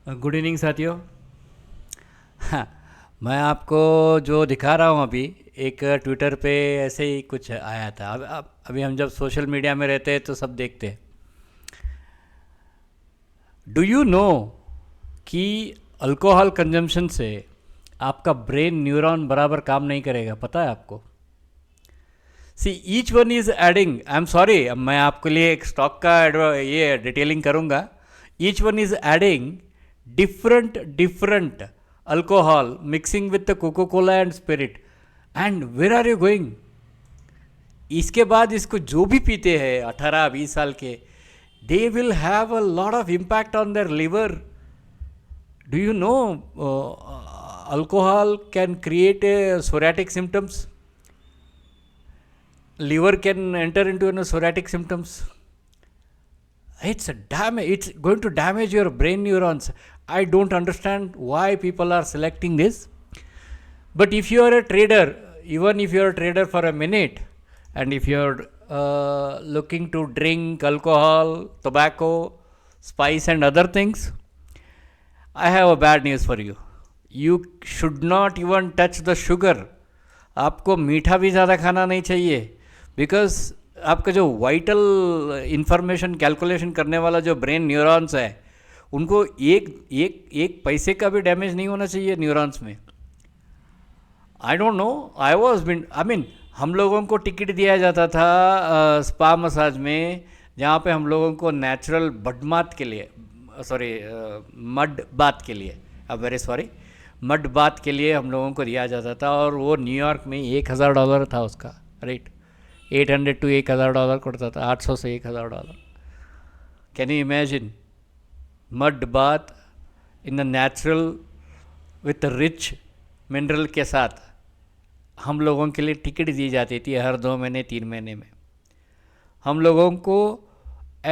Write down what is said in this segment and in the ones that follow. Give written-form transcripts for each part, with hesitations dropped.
Good evening साथियों। हाँ, मैं आपको जो दिखा रहा हूँ अभी एक ट्विटर पे ऐसे ही कुछ आया था। अब अभी हम जब सोशल मीडिया में रहते हैं तो सब देखते हैं। डू यू नो कि अल्कोहल कंजम्पशन से आपका ब्रेन न्यूरॉन बराबर काम नहीं करेगा? पता है आपको? See each one is adding, I am sorry, मैं आपके लिए एक स्टॉक का ये डिटेलिंग करूंगा। Each one is adding different different alcohol mixing with the Coca Cola and spirit, and where are you going? इसके बाद इसको जो भी पीते हैं 18-20 साल के, they will have a lot of impact on their liver. Do you know alcohol can create a psoriatic symptoms? Liver can enter into psoriatic symptoms. It's going to damage your brain neurons. I don't understand why people are selecting this. But if you are a trader, even if you are a trader for a minute, and if you are looking to drink alcohol, tobacco, spice and other things, I have a bad news for you. You should not even touch the sugar. आपको मीठा भी ज़्यादा खाना नहीं चाहिए, because आपका जो vital information calculation करने वाला जो ब्रेन न्यूरॉन्स है, उनको एक एक एक पैसे का भी डैमेज नहीं होना चाहिए न्यूरॉन्स में। आई डोंट नो, आई मीन हम लोगों को टिकट दिया जाता था स्पा मसाज में, जहाँ पे हम लोगों को नेचुरल बडमात के लिए, सॉरी मड बात के लिए, अब वेरी सॉरी, मड बात के लिए हम लोगों को दिया जाता था, और वो न्यूयॉर्क में $1,000 था उसका रेट। 800 to $1,000 पड़ता था, 800 से $1,000। Can you imagine? मड बात in the natural with rich mineral के साथ हम लोगों के लिए टिकट दी जाती थी हर 2 महीने 3 महीने में। हम लोगों को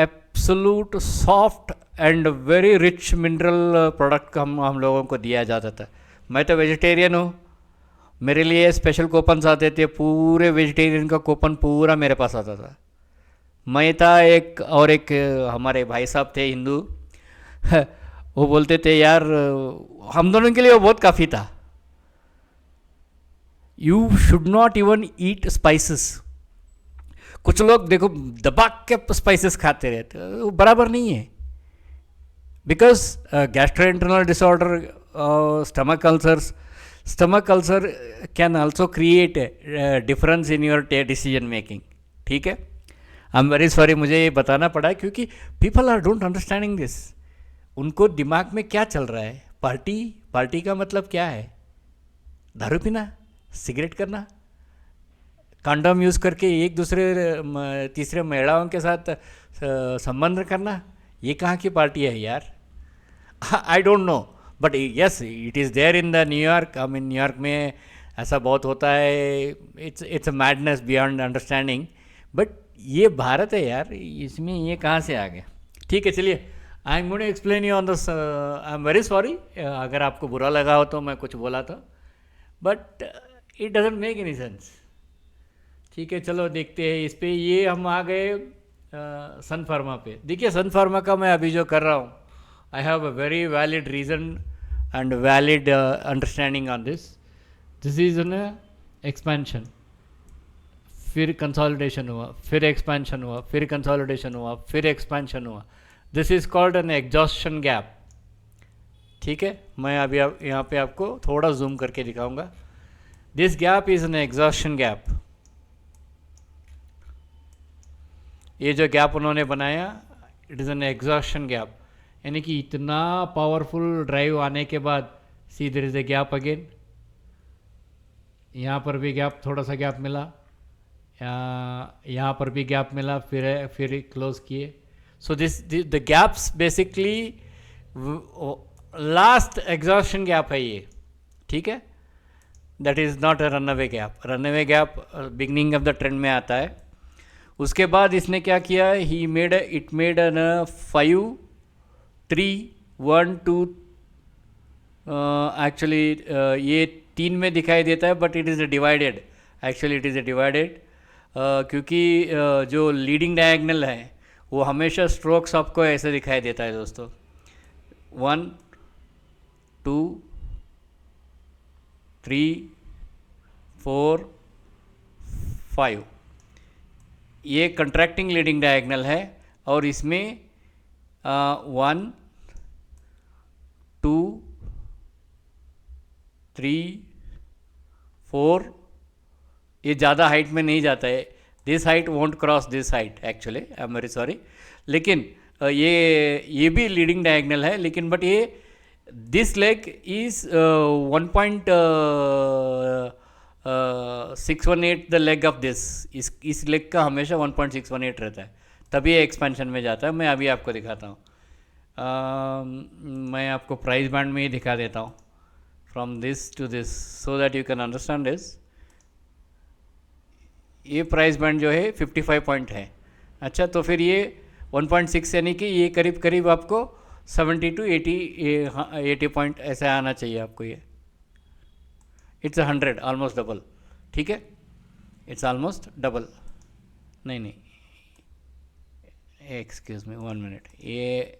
absolute soft and very rich mineral product हम लोगों को दिया जाता था। मैं तो वेजिटेरियन हूँ, मेरे लिए स्पेशल कूपन्स आते थे, पूरे वेजिटेरियन का कूपन पूरा मेरे पास आता था। मैं था एक, और एक हमारे भाई साहब थे हिंदू वो बोलते थे यार हम दोनों के लिए वो बहुत काफ़ी था। You should not even eat spices. कुछ लोग देखो दबा के स्पाइसेस खाते रहते, वो बराबर नहीं है। Because gastrointestinal disorder, stomach ulcer can also create difference in your decision making. ठीक है, आई एम वेरी सॉरी, मुझे ये बताना पड़ा क्योंकि people are don't understanding this. उनको दिमाग में क्या चल रहा है? पार्टी का मतलब क्या है? दारू पीना, सिगरेट करना, कंडोम यूज़ करके एक दूसरे तीसरे महिलाओं के साथ संबंध करना, ये कहाँ की पार्टी है यार? I don't know, but yes it is there in the New York. I mean New York में ऐसा बहुत होता है। It's a madness beyond understanding. But ये भारत है यार, इसमें ये कहाँ से आ गया? ठीक है, चलिए, I am going to explain you on this. I am very sorry अगर आपको बुरा लगा हो तो मैं कुछ बोला था, but it doesn't make any sense. ठीक है, चलो देखते हैं इस पे। ये हम आ गए सन फार्मा पे। देखिए, सन फार्मा का मैं अभी जो कर रहा हूँ, I have a very valid reason and valid understanding on this. This is an expansion, फिर कंसोलिडेशन हुआ, फिर एक्सपेंशन हुआ, फिर कंसोलिडेशन हुआ, फिर एक्सपेंशन हुआ। This is called an exhaustion gap. ठीक है, मैं अभी यहाँ पे आपको थोड़ा जूम करके दिखाऊंगा। This gap is an exhaustion gap. ये जो गैप उन्होंने बनाया, it is an exhaustion gap, यानी कि इतना पावरफुल ड्राइव आने के बाद see there is a gap again. यहाँ पर भी गैप, थोड़ा सा गैप मिला, यहाँ पर भी गैप मिला, फिर क्लोज किए। So this the gaps basically last exhaustion gap है ये। ठीक है, that is not a runaway gap. Runaway gap beginning of the trend में आता है। उसके बाद इसने क्या किया? He made it made an 5 3 1 2। Actually ये 3 में दिखाई देता है, but it is divided. Actually it is divided क्योंकि जो लीडिंग डायगनल है वो हमेशा स्ट्रोक्स आपको ऐसे दिखाई देता है दोस्तों। 1 2 3 4 5, ये कंट्रैक्टिंग लीडिंग डायगोनल है और इसमें 1 2 3 4, ये ज़्यादा हाइट में नहीं जाता है, this height won't cross this height actually, I am very sorry, लेकिन ये भी लीडिंग डायगोनल है, लेकिन बट ये this leg is 1.618 the leg of this, इस लेग का हमेशा 1.618 रहता है, तभी ये एक्सपेंशन में जाता है। मैं अभी आपको दिखाता हूँ, मैं आपको प्राइस बैंड में ही दिखा देता हूँ, from this to this, so that you can understand this. ये प्राइस बैंड जो है 55 पॉइंट है। अच्छा, तो फिर ये 1.6 यानी कि ये करीब करीब आपको 70 to 80 पॉइंट ऐसे आना चाहिए आपको। ये इट्स 100, ऑलमोस्ट डबल, ठीक है, इट्स ऑलमोस्ट डबल। नहीं, एक्सक्यूज़ मी 1 मिनट, ये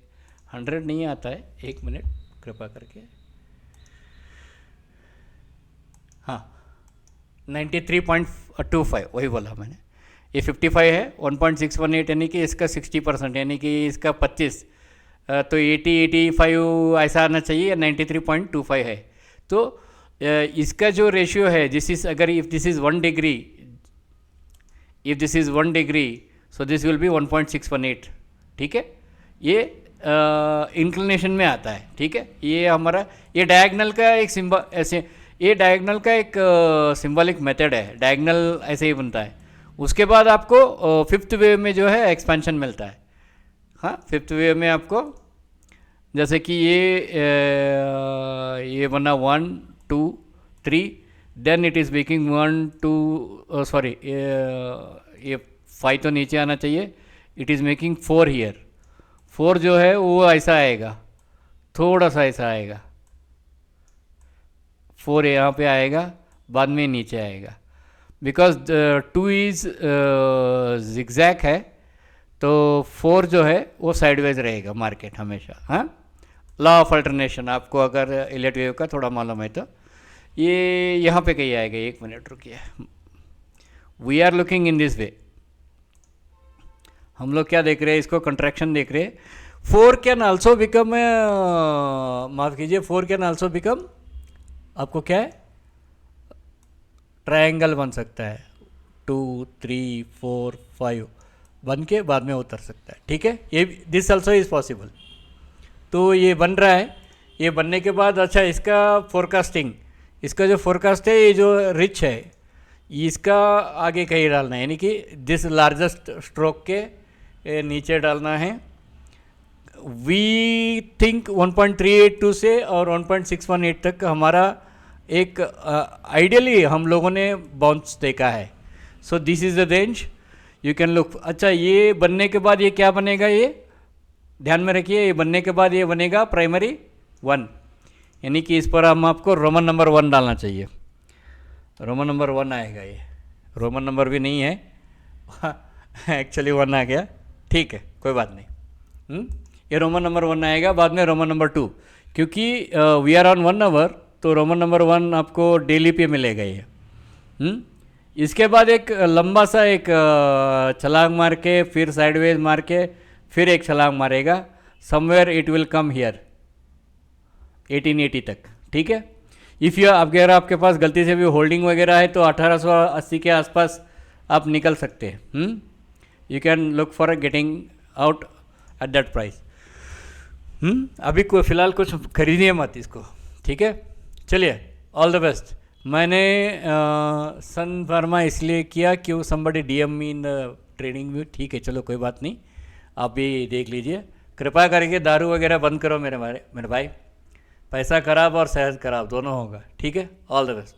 100 नहीं आता है, 1 मिनट कृपा करके। हाँ, 93.25 वही बोला मैंने। ये 55 है, 1.618 यानी कि इसका 60%, यानी कि इसका 25, तो 80-85 ऐसा आना चाहिए, 93.25 है। तो इसका जो रेशियो है, दिस इज, अगर if this is 1 degree, if this is 1 degree, so this will be 1.618, ठीक है। ये इंक्लिनेशन में आता है, ठीक है। ये हमारा, ये डायगोनल का एक सिंबल, ऐसे ये डायगोनल का एक सिंबॉलिक मेथड है, डायगोनल ऐसे ही बनता है। उसके बाद आपको 5th वेव में जो है एक्सपेंशन मिलता है। हाँ, 5th वेव में आपको जैसे कि ये बना 1 2 3, then it is making 1 2, sorry, ये 5 तो नीचे आना चाहिए, इट इज़ मेकिंग 4 हियर, 4 जो है वो ऐसा आएगा, थोड़ा सा ऐसा आएगा, 4 यहाँ पे आएगा, बाद में नीचे आएगा, बिकॉज 2 इज़ जिगजैग है, तो 4 जो है वो साइडवेज रहेगा मार्केट हमेशा। हाँ, लॉ ऑफ अल्टरनेशन आपको अगर इलेट वेव का थोड़ा मालूम है तो ये यहाँ पे कहीं आएगा। 1 मिनट रुकिए, we are looking in this way. हम लोग क्या देख रहे हैं, इसको कंट्रैक्शन देख रहे हैं। 4 कैन आल्सो बिकम, माफ़ कीजिए, 4 कैन आल्सो बिकम, आपको क्या है, ट्रायंगल बन सकता है, 2 3 4 5 बन के बाद में उतर सकता है, ठीक है। ये दिस आल्सो इज़ पॉसिबल। तो ये बन रहा है, ये बनने के बाद, अच्छा, इसका फोरकास्टिंग, इसका जो फोरकास्ट है, ये जो रिच है, इसका आगे कहीं डालना है, यानी कि दिस लार्जेस्ट स्ट्रोक के नीचे डालना है। वी थिंक 1.382 से और 1.618 तक हमारा एक आइडियली हम लोगों ने बाउंस देखा है। So this is the range, you can look. अच्छा, ये बनने के बाद ये क्या बनेगा, ये ध्यान में रखिए, ये बनने के बाद ये बनेगा प्राइमरी 1, यानी कि इस पर हम आपको रोमन नंबर 1 डालना चाहिए। रोमन नंबर 1 आएगा, ये रोमन नंबर भी नहीं है एक्चुअली 1 आ गया, ठीक है, कोई बात नहीं। ये रोमन नंबर 1 आएगा, बाद में रोमन नंबर 2, क्योंकि वी आर ऑन 1 आवर, तो रोमन नंबर 1 आपको डेली पे मिलेगा ये। इसके बाद एक लंबा सा एक छलांग मार के, फिर साइडवेज मार के, फिर एक छलांग मारेगा, somewhere it will come here 1880 तक, ठीक है। इफ़ यू, अगर आपके पास गलती से भी होल्डिंग वगैरह है तो 1880 के आसपास आप निकल सकते हैं। You can look for getting out at that price. अभी कोई फ़िलहाल कुछ खरीदिए मत इसको, ठीक है। चलिए, ऑल द बेस्ट। मैंने सन फार्मा इसलिए किया कि वो somebody DM me in the trading view, ठीक है, चलो कोई बात नहीं, आप भी देख लीजिए। कृपया करके दारू वगैरह बंद करो मेरे भाई, पैसा खराब और सेहत खराब दोनों होगा, ठीक है। All the best.